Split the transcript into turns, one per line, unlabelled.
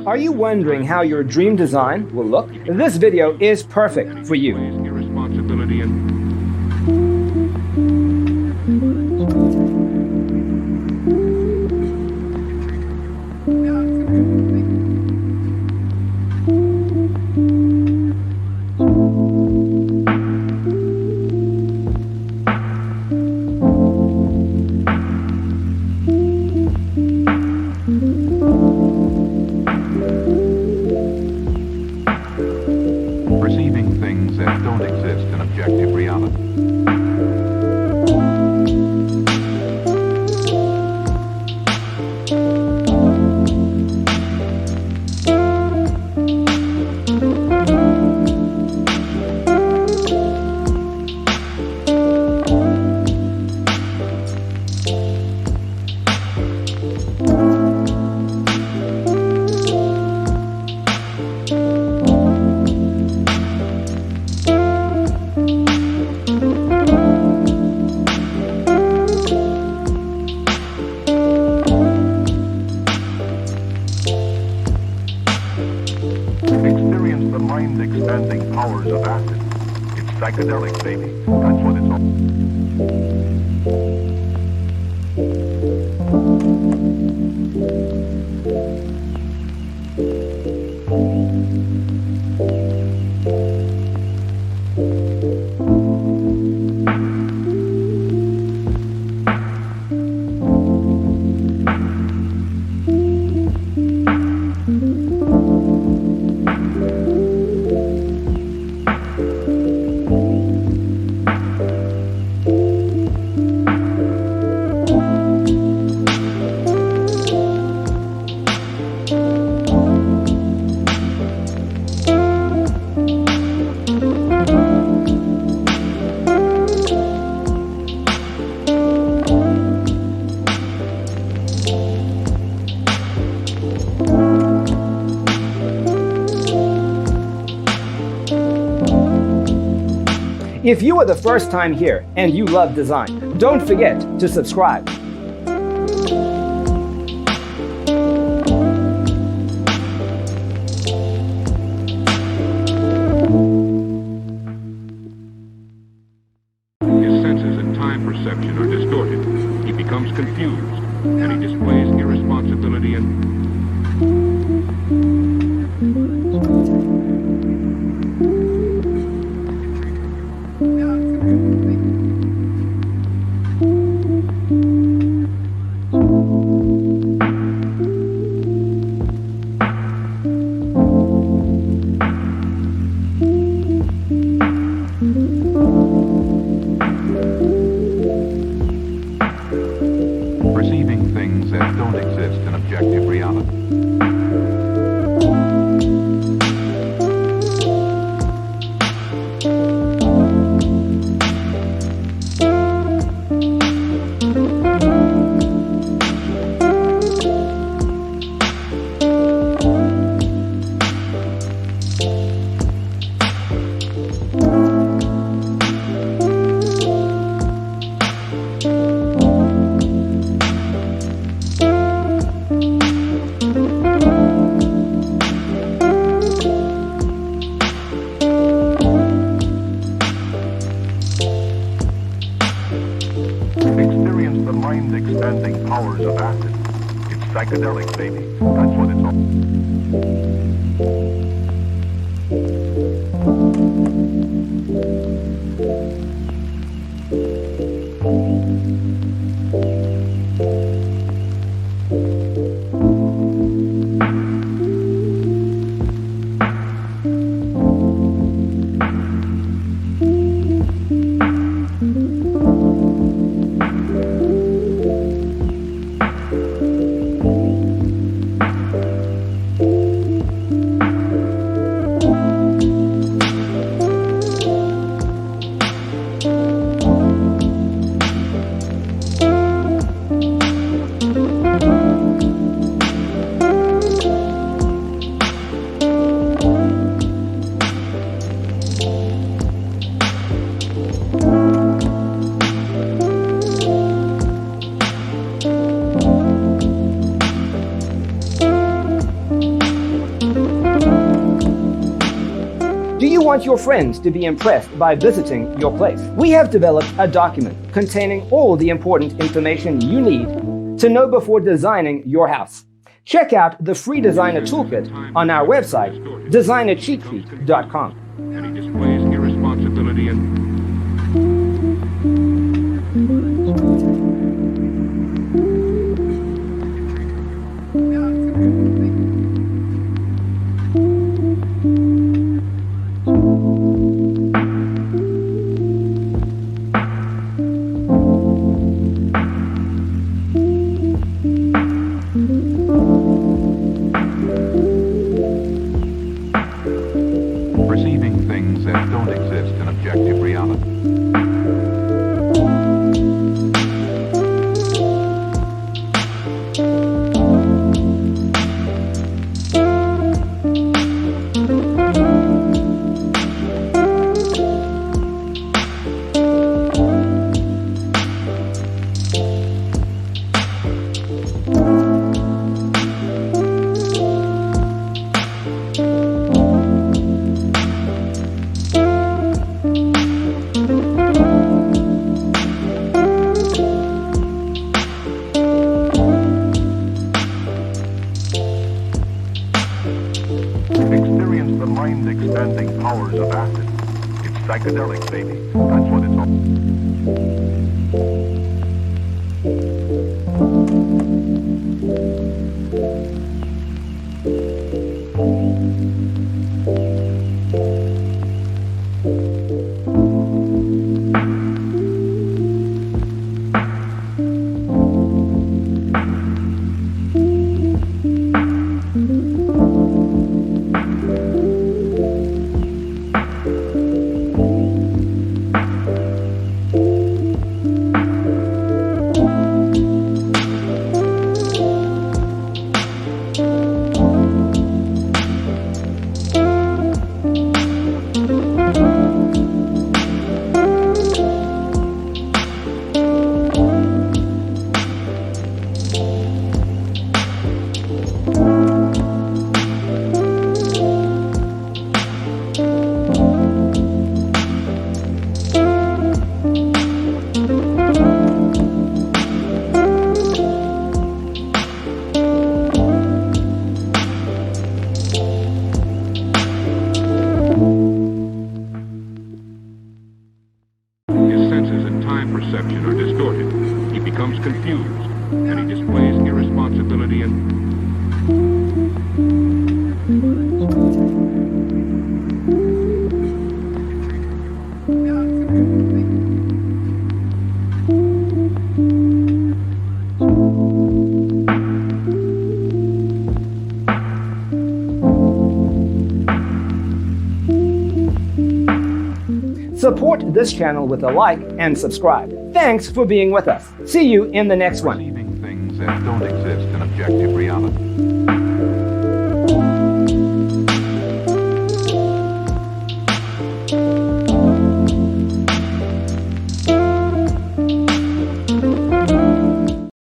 Are you wondering how your dream design will look? This video is perfect for you.
Irresponsibility and perceiving things that don't exist in objective reality. Experience the mind-expanding powers of acid. It's psychedelic, baby. That's what it's all.
If you are the first time here and you love design, don't forget to subscribe.
His senses and time perception are distorted. He becomes confused, and he displays irresponsibility and perceiving things that don't exist in objective reality. Experience the mind-expanding powers of acid. It's psychedelic, baby. That's what it's all.
You want your friends to be impressed by visiting your place. We have developed a document containing all the important information you need to know before designing your house. Check out the free designer toolkit on our website, designercheatsheet.com.
And he displays irresponsibility and perceiving things that don't exist in objective reality. Experience the mind-expanding powers of acid. It's psychedelic, baby. That's what it's all. His senses and time perception are distorted. He becomes confused, and he displays irresponsibility and
Support this channel with a like and subscribe. Thanks for being with us. See you in the next one.
perceiving things that don't exist in objective reality.